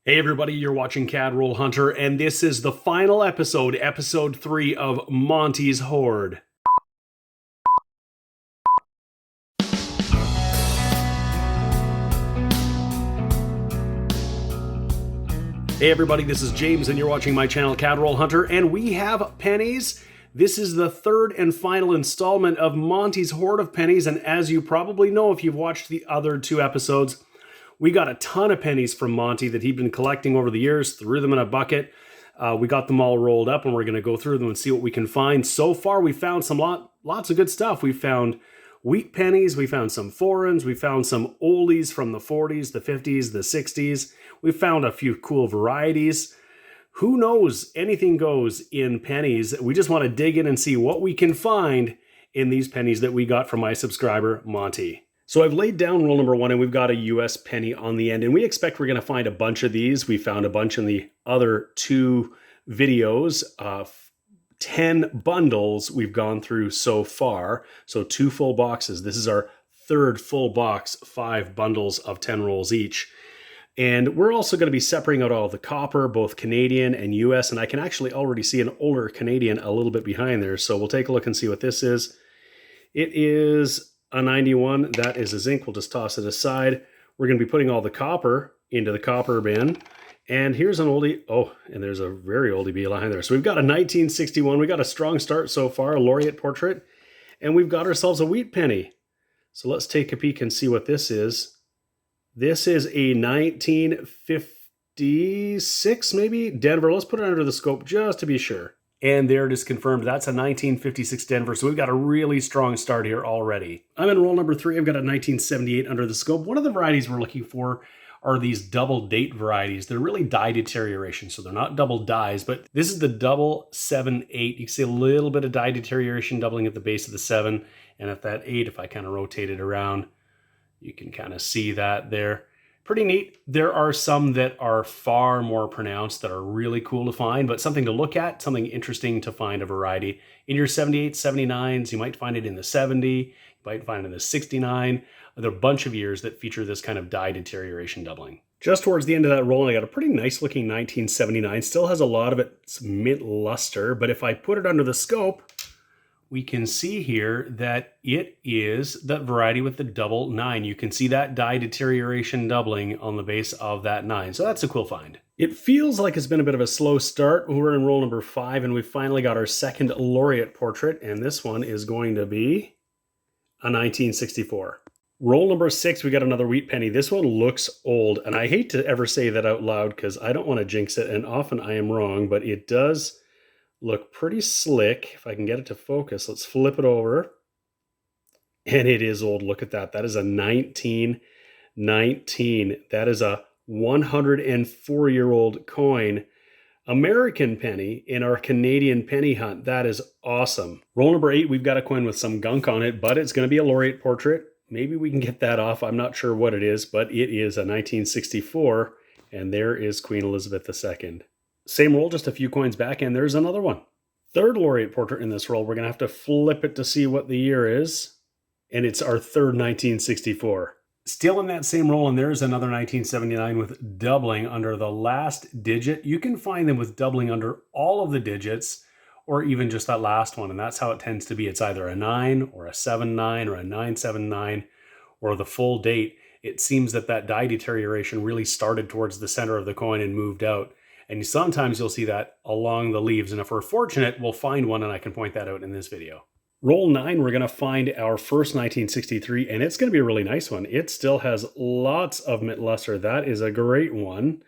Hey everybody, you're watching CAD Roll Hunter, and this is the final episode, episode 3 of Monte's Hoard. Hey everybody, this is James, and you're watching my channel CAD Roll Hunter, and we have pennies. This is the third and final installment of Monte's Hoard of pennies, and as you probably know if you've watched the other two episodes, we got a ton of pennies from Monte that he'd been collecting over the years, threw them in a bucket. We got them all rolled up and we're going to go through them and see what we can find. So far, we found some lots of good stuff. We found wheat pennies, we found some foreigns, we found some oldies from the 40s, the 50s, the 60s. We found a few cool varieties. Who knows? Anything goes in pennies. We just want to dig in and see what we can find in these pennies that we got from my subscriber, Monte. So I've laid down roll number 1 and we've got a US penny on the end, and we expect we're going to find a bunch of these. We found a bunch in the other two videos. 10 bundles we've gone through so far. So 2 full boxes. This is our third full box, 5 bundles of 10 rolls each. And we're also going to be separating out all the copper, both Canadian and US, and I can actually already see an older Canadian a little bit behind there. So we'll take a look and see what this is. It is a 91, that is a zinc. We'll just toss it aside. We're going to be putting all the copper into the copper bin. And here's an oldie. Oh, and there's a very oldie behind there. So we've got a 1961. We got a strong start so far, a laureate portrait. And we've got ourselves a wheat penny. So let's take a peek and see what this is. This is a 1956, maybe? Denver. Let's put it under the scope just to be sure. And there it is confirmed. That's a 1956 Denver. So we've got a really strong start here already. I'm in roll number 3. I've got a 1978 under the scope. One of the varieties we're looking for are these double date varieties. They're really dye deterioration. So they're not double dyes, but this is the double 7-8. You can see a little bit of dye deterioration doubling at the base of the 7. And at that 8, if I kind of rotate it around, you can kind of see that there. Pretty neat. There are some that are far more pronounced that are really cool to find, but something to look at, something interesting to find a variety. In your 78s, 79s, you might find it in the 70, you might find it in the 69. There are a bunch of years that feature this kind of dye deterioration doubling. Just towards the end of that roll, I got a pretty nice looking 1979. Still has a lot of its mint luster, but if I put it under the scope, we can see here that it is that variety with the double 9. You can see that dye deterioration doubling on the base of that 9. So that's a cool find. It feels like it's been a bit of a slow start. We're in roll number 5 and we finally got our second laureate portrait. And this one is going to be a 1964. Roll number 6, we got another wheat penny. This one looks old. And I hate to ever say that out loud because I don't want to jinx it. And often I am wrong, but it does look pretty slick. If I can get it to focus, let's flip it over. And it is old. Look at that. That is a 1919. That is a 104-year-old coin. American penny in our Canadian penny hunt. That is awesome. Roll number 8, we've got a coin with some gunk on it, but it's going to be a laureate portrait. Maybe we can get that off. I'm not sure what it is, but it is a 1964. And there is Queen Elizabeth II. Same roll, just a few coins back, and there's another one. Third laureate portrait in this roll. We're going to have to flip it to see what the year is. And it's our third 1964. Still in that same roll, and there's another 1979 with doubling under the last digit. You can find them with doubling under all of the digits, or even just that last one. And that's how it tends to be. It's either a 9 or a 7-9 or a 9-7-9 or the full date. It seems that dye deterioration really started towards the center of the coin and moved out. And sometimes you'll see that along the leaves. And if we're fortunate, we'll find one and I can point that out in this video. Roll 9, we're going to find our first 1963, and it's going to be a really nice one. It still has lots of mint luster. That is a great one.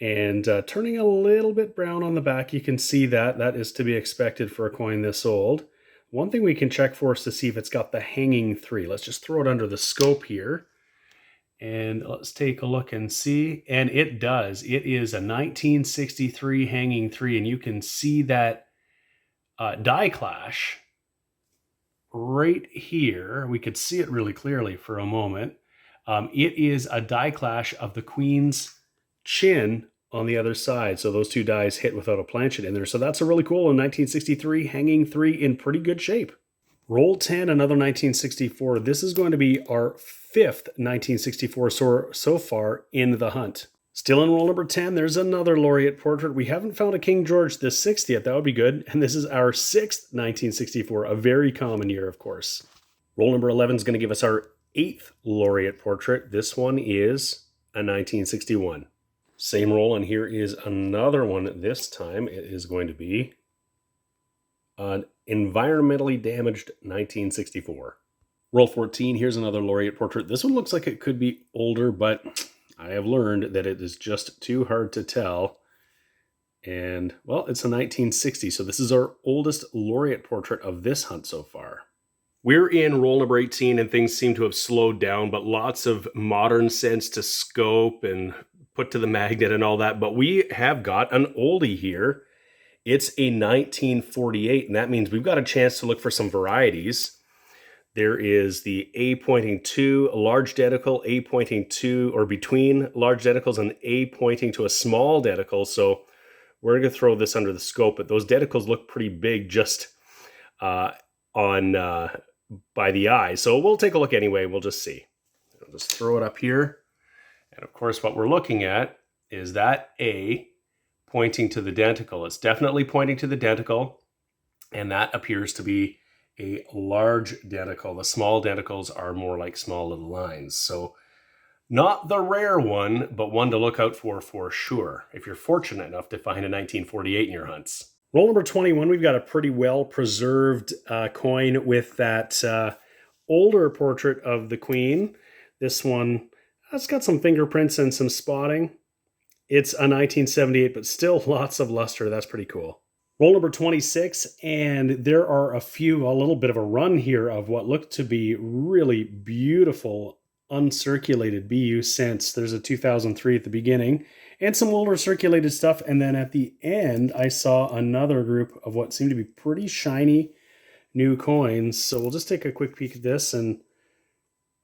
And turning a little bit brown on the back, you can see that. That is to be expected for a coin this old. One thing we can check for is to see if it's got the hanging 3. Let's just throw it under the scope here. And let's take a look and see. And it does. It is a 1963 hanging 3. And you can see that die clash right here. We could see it really clearly for a moment. It is a die clash of the Queen's chin on the other side. So those two dies hit without a planchet in there. So that's a really cool 1963 hanging 3 in pretty good shape. Roll 10, another 1964. This is going to be our 5th 1964 so far in the hunt. Still in roll number 10, there's another laureate portrait. We haven't found a King George VI yet. That would be good. And this is our 6th 1964, a very common year, of course. Roll number 11 is going to give us our 8th laureate portrait. This one is a 1961. Same roll, and here is another one. This time it is going to be an environmentally damaged 1964. Roll 14, here's another laureate portrait. This one looks like it could be older, but I have learned that it is just too hard to tell. And, well, it's a 1960, so this is our oldest laureate portrait of this hunt so far. We're in roll number 18, and things seem to have slowed down, but lots of modern sense to scope and put to the magnet and all that. But we have got an oldie here. It's a 1948, and that means we've got a chance to look for some varieties. There is the A pointing to a large dedicle, A pointing to or between large dedicles, and A pointing to a small dedicle. So we're going to throw this under the scope, but those dedicles look pretty big just by the eye. So we'll take a look anyway. We'll just see. I'll just throw it up here. And of course, what we're looking at is that A pointing to the denticle. It's definitely pointing to the denticle, and that appears to be a large denticle. The small denticles are more like small little lines. So not the rare one, but one to look out for sure, if you're fortunate enough to find a 1948 in your hunts. Roll number 21, we've got a pretty well-preserved coin with that older portrait of the Queen. This one has got some fingerprints and some spotting. It's a 1978, but still lots of luster. That's pretty cool. Roll number 26, and there are a little bit of a run here of what look to be really beautiful uncirculated BU scents. There's a 2003 at the beginning and some older circulated stuff. And then at the end, I saw another group of what seemed to be pretty shiny new coins. So we'll just take a quick peek at this, and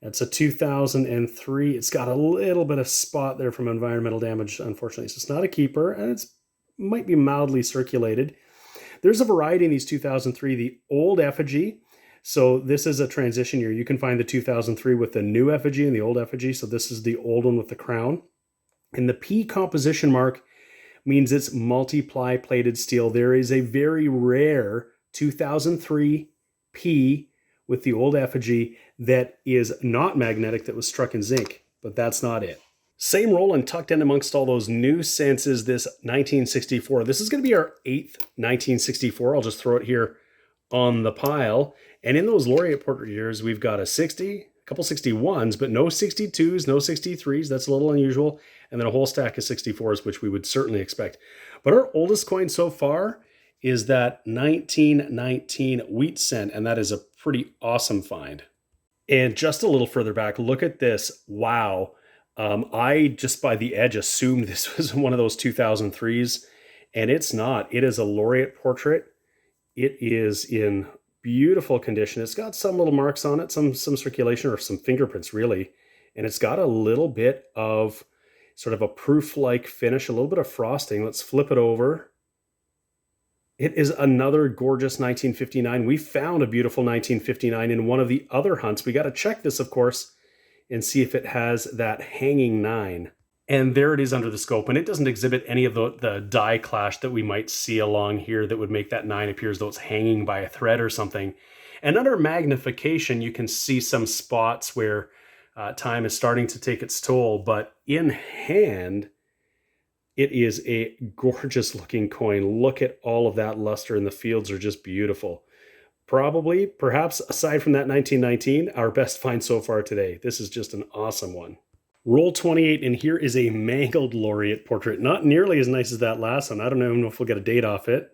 that's a 2003. It's got a little bit of spot there from environmental damage, unfortunately. So it's not a keeper, and it might be mildly circulated. There's a variety in these 2003, the old effigy. So this is a transition year. You can find the 2003 with the new effigy and the old effigy. So this is the old one with the crown. And the P composition mark means it's multiply plated steel. There is a very rare 2003 P with the old effigy that is not magnetic, that was struck in zinc, but that's not it. Same roll, and tucked in amongst all those new scents is this 1964. This is going to be our 8th 1964. I'll just throw it here on the pile. And in those laureate portrait years, we've got a 60, a couple 61s, but no 62s, no 63s. That's a little unusual. And then a whole stack of 64s, which we would certainly expect. But our oldest coin so far is that 1919 wheat cent, and that is a pretty awesome find. And just a little further back, look at this. Wow. I just by the edge assumed this was one of those 2003s, and it's not. It is a laureate portrait. It is in beautiful condition. It's got some little marks on it, some circulation or some fingerprints really, and it's got a little bit of sort of a proof-like finish, a little bit of frosting. Let's flip it over. It is another gorgeous 1959. We found a beautiful 1959 in one of the other hunts. We got to check this, of course, and see if it has that hanging 9. And there it is under the scope, and it doesn't exhibit any of the die clash that we might see along here that would make that 9 appear as though it's hanging by a thread or something. And under magnification, you can see some spots where time is starting to take its toll, but in hand, it is a gorgeous looking coin. Look at all of that luster, and the fields are just beautiful. Probably, perhaps, aside from that 1919, our best find so far today. This is just an awesome one. Roll 28, and here is a mangled laureate portrait. Not nearly as nice as that last one. I don't even know if we'll get a date off it.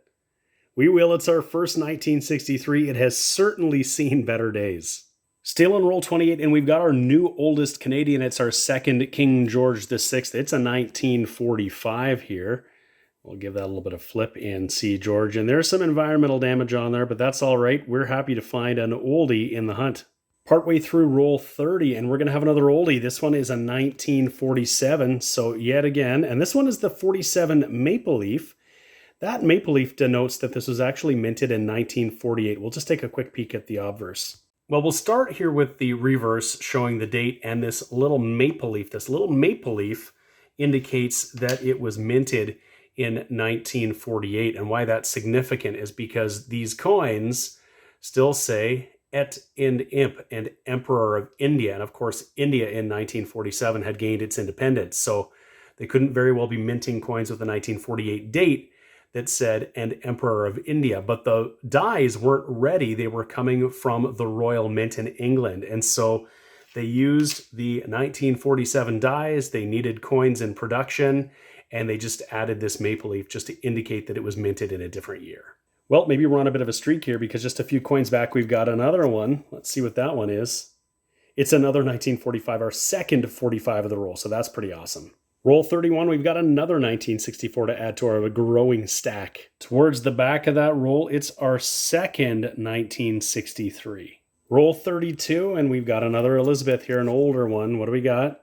We will. It's our first 1963. It has certainly seen better days. Still on roll 28, and we've got our new oldest Canadian. It's our second King George VI. It's a 1945 here. We'll give that a little bit of flip and see George. And there's some environmental damage on there, but that's all right. We're happy to find an oldie in the hunt. Partway through roll 30, and we're going to have another oldie. This one is a 1947, so yet again. And this one is the 47 Maple Leaf. That Maple Leaf denotes that this was actually minted in 1948. We'll just take a quick peek at the obverse. Well, we'll start here with the reverse showing the date and this little maple leaf. This little maple leaf indicates that it was minted in 1948. And why that's significant is because these coins still say Et and Imp and Emperor of India. And of course, India in 1947 had gained its independence. So they couldn't very well be minting coins with a 1948 date that said and Emperor of India. But the dies weren't ready. They were coming from the Royal Mint in England. And so they used the 1947 dies. They needed coins in production, and they just added this maple leaf just to indicate that it was minted in a different year. Well, maybe we're on a bit of a streak here because just a few coins back, we've got another one. Let's see what that one is. It's another 1945, our second 45 of the roll, so that's pretty awesome. Roll 31, we've got another 1964 to add to our growing stack. Towards the back of that roll, it's our second 1963. Roll 32, and we've got another Elizabeth here, an older one. What do we got?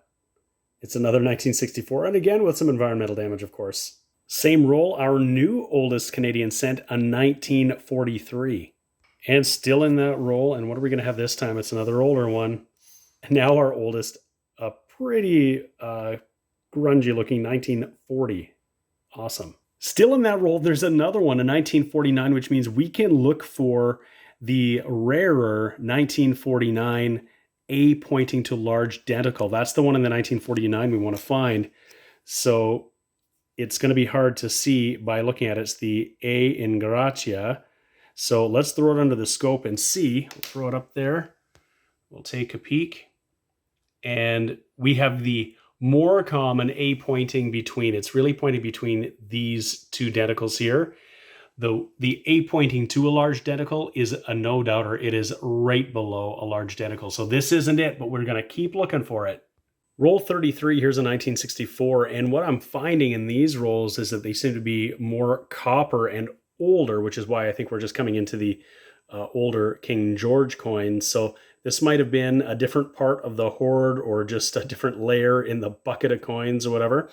It's another 1964, and again with some environmental damage, of course. Same roll, our new oldest Canadian cent, a 1943. And still in that roll, and what are we going to have this time? It's another older one. And now our oldest, a pretty grungy looking 1940. Awesome. Still in that roll, there's another one, a 1949, which means we can look for the rarer 1949 A pointing to large denticle. That's the one in the 1949 we want to find. So it's going to be hard to see by looking at it. It's the A in Gratia. So let's throw it under the scope and see. We'll throw it up there. We'll take a peek. And we have the more common A pointing between. It's really pointing between these two denticles here. The A pointing to a large denticle is a no-doubter. It is right below a large denticle. So this isn't it, but we're going to keep looking for it. Roll 33, here's a 1964. And what I'm finding in these rolls is that they seem to be more copper and older, which is why I think we're just coming into the older King George coins. So this might have been a different part of the hoard or just a different layer in the bucket of coins or whatever.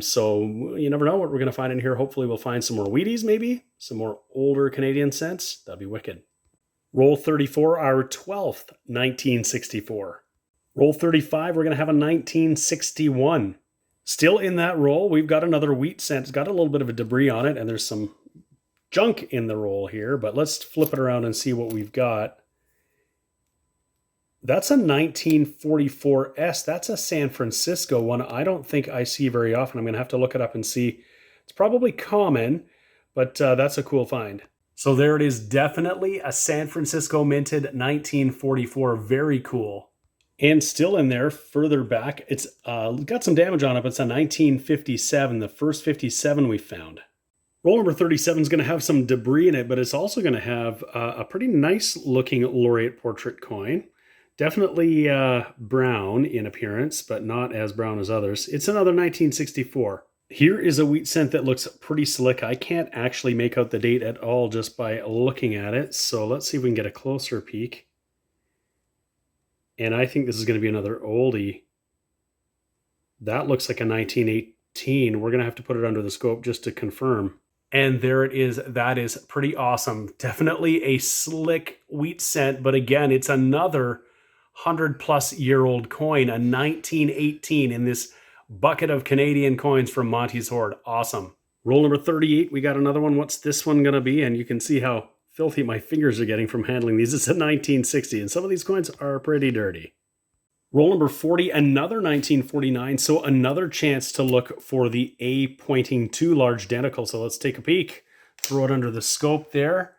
So you never know what we're going to find in here. Hopefully we'll find some more Wheaties, maybe some more older Canadian cents. That'd be wicked. Roll 34, our 12th 1964. Roll 35, we're going to have a 1961. Still in that roll, we've got another wheat cent. It's got a little bit of a debris on it, and there's some junk in the roll here, but let's flip it around and see what we've got. That's a 1944S. That's a San Francisco one. I don't think I see very often. I'm going to have to look it up and see. It's probably common, but that's a cool find. So there it is. Definitely a San Francisco minted 1944. Very cool. And still in there, further back, it's got some damage on it, but it's a 1957, the first 57 we found. Roll number 37 is going to have some debris in it, but it's also going to have a pretty nice looking laureate portrait coin. Definitely brown in appearance, but not as brown as others. It's another 1964. Here is a wheat cent that looks pretty slick. I can't actually make out the date at all just by looking at it. So let's see if we can get a closer peek. And I think this is going to be another oldie. That looks like a 1918. We're going to have to put it under the scope just to confirm. And there it is. That is pretty awesome. Definitely a slick wheat cent. But again, it's another 100-plus-year-old coin, a 1918 in this bucket of Canadian coins from Monte's Hoard. Awesome. Roll number 38. We got another one. What's this one going to be? And you can see how filthy my fingers are getting from handling these. It's a 1960, and some of these coins are pretty dirty. Roll number 40, another 1949, so another chance to look for the A pointing to large denticle. So let's take a peek, throw it under the scope there,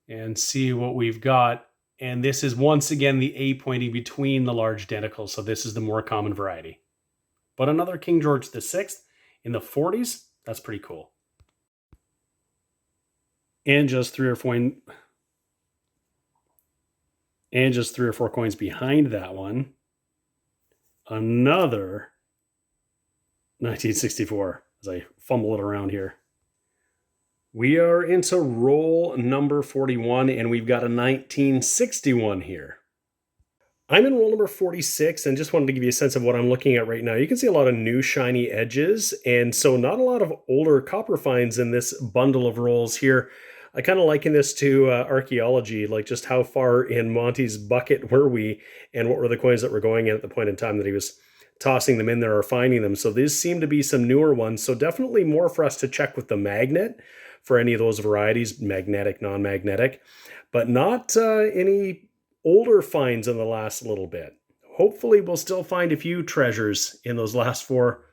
and see what we've got. And this is once again the A pointing between the large denticles, so this is the more common variety. But another King George VI in the 40s, that's pretty cool. And just three or four coins behind that one, another 1964 as I fumble it around here. We are into roll number 41, and we've got a 1961 here. I'm in roll number 46, and just wanted to give you a sense of what I'm looking at right now. You can see a lot of new shiny edges, and so not a lot of older copper finds in this bundle of rolls here. I kind of liken this to archaeology, like just how far in Monte's bucket were we, and what were the coins that were going in at the point in time that he was tossing them in there or finding them. So these seem to be some newer ones. So definitely more for us to check with the magnet for any of those varieties, magnetic, non-magnetic, but not any older finds in the last little bit. Hopefully we'll still find a few treasures in those last 4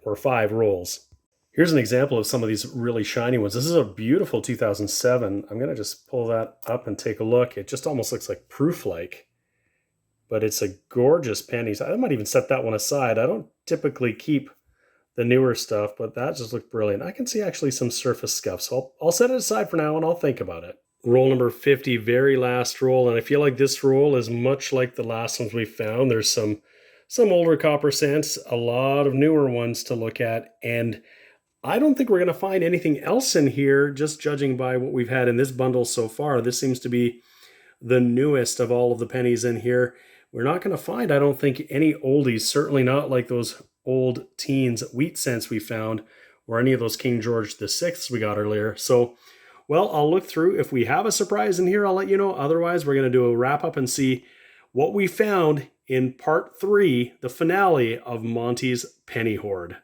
or 5 rolls. Here's an example of some of these really shiny ones. This is a beautiful 2007. I'm going to just pull that up and take a look. It just almost looks like proof-like, but it's a gorgeous pennies. I might even set that one aside. I don't typically keep the newer stuff, but that just looked brilliant. I can see actually some surface scuff, so I'll set it aside for now and I'll think about it. Roll number 50, very last roll, and I feel like this roll is much like the last ones we found. There's some older copper cents, a lot of newer ones to look at, and I don't think we're going to find anything else in here, just judging by what we've had in this bundle so far. This seems to be the newest of all of the pennies in here. We're not going to find, I don't think, any oldies, certainly not like those old teens wheat cents we found, or any of those King George VI we got earlier. So, well, I'll look through. If we have a surprise in here, I'll let you know. Otherwise, we're going to do a wrap up and see what we found in part 3, the finale of Monte's Penny Hoard.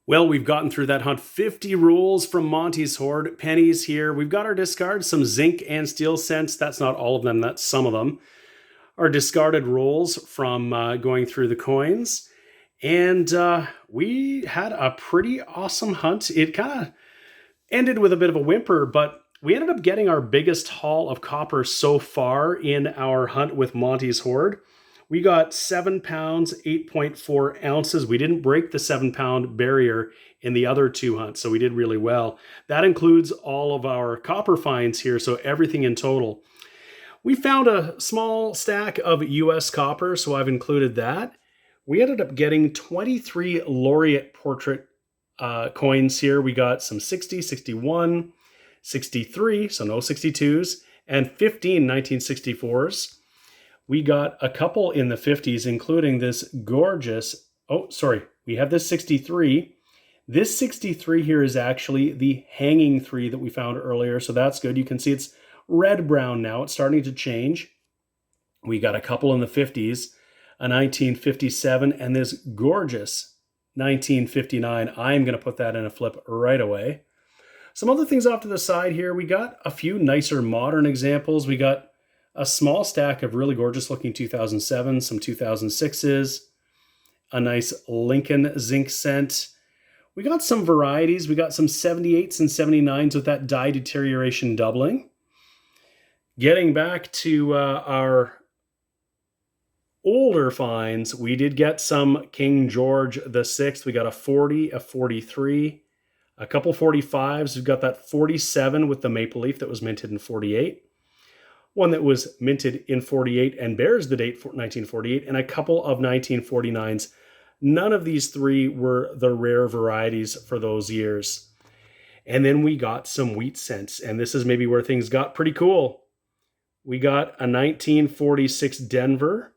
Well, we've gotten through that hunt. 50 rolls from Monte's Hoard. Pennies here. We've got our discards, some zinc and steel cents. That's not all of them, that's some of them. Our discarded rolls from going through the coins. And we had a pretty awesome hunt. It kind of ended with a bit of a whimper, but we ended up getting our biggest haul of copper so far in our hunt with Monte's Hoard. We got 7 pounds, 8.4 ounces. We didn't break the 7-pound barrier in the other 2 hunts, so we did really well. That includes all of our copper finds here, so everything in total. We found a small stack of US copper, so I've included that. We ended up getting 23 laureate portrait coins here. We got some 60, 61, 63, so no 62s, and 15 1964s. We got a couple in the 50s, including this gorgeous, we have this 63. This 63 here is actually the hanging 3 that we found earlier, so that's good. You can see it's red-brown now. It's starting to change. We got a couple in the 50s, a 1957, and this gorgeous 1959. I'm going to put that in a flip right away. Some other things off to the side here. We got a few nicer modern examples. We got a small stack of really gorgeous looking 2007, some 2006s, a nice Lincoln zinc cent. We got some varieties. We got some 78s and 79s with that dye deterioration doubling. Getting back to our older finds, we did get some King George VI. We got a 40, a 43, a couple 45s. We've got that 47 with the maple leaf that was minted in 48. One that was minted in 48 and bears the date 1948, and a couple of 1949s. None of these 3 were the rare varieties for those years. And then we got some wheat cents, and this is maybe where things got pretty cool. We got a 1946 Denver,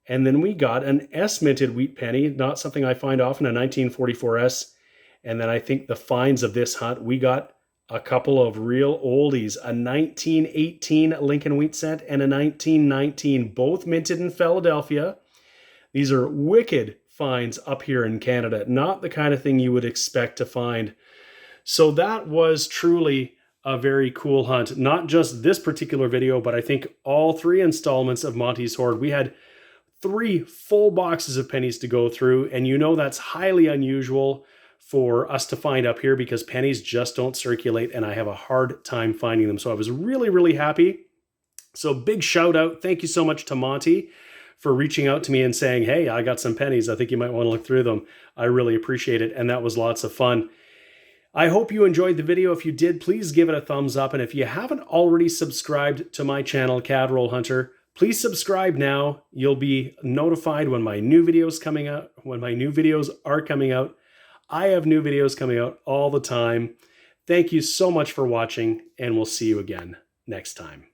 and then we got an S-minted wheat penny, not something I find often, a 1944 S. And then I think the finds of this hunt, we got a couple of real oldies, a 1918 Lincoln wheat cent and a 1919, both minted in Philadelphia. These are wicked finds up here in Canada, not the kind of thing you would expect to find. So that was truly a very cool hunt. Not just this particular video, but I think all 3 installments of Monte's Hoard. We had 3 full boxes of pennies to go through, and you know that's highly unusual for us to find up here because pennies just don't circulate and I have a hard time finding them. So I was really, really happy. So big shout out. Thank you so much to Monte for reaching out to me and saying, hey, I got some pennies. I think you might want to look through them. I really appreciate it. And that was lots of fun. I hope you enjoyed the video. If you did, please give it a thumbs up. And if you haven't already subscribed to my channel, Cadroll Hunter, please subscribe now. You'll be notified when my new videos coming out, when my new videos are coming out. I have new videos coming out all the time. Thank you so much for watching, and we'll see you again next time.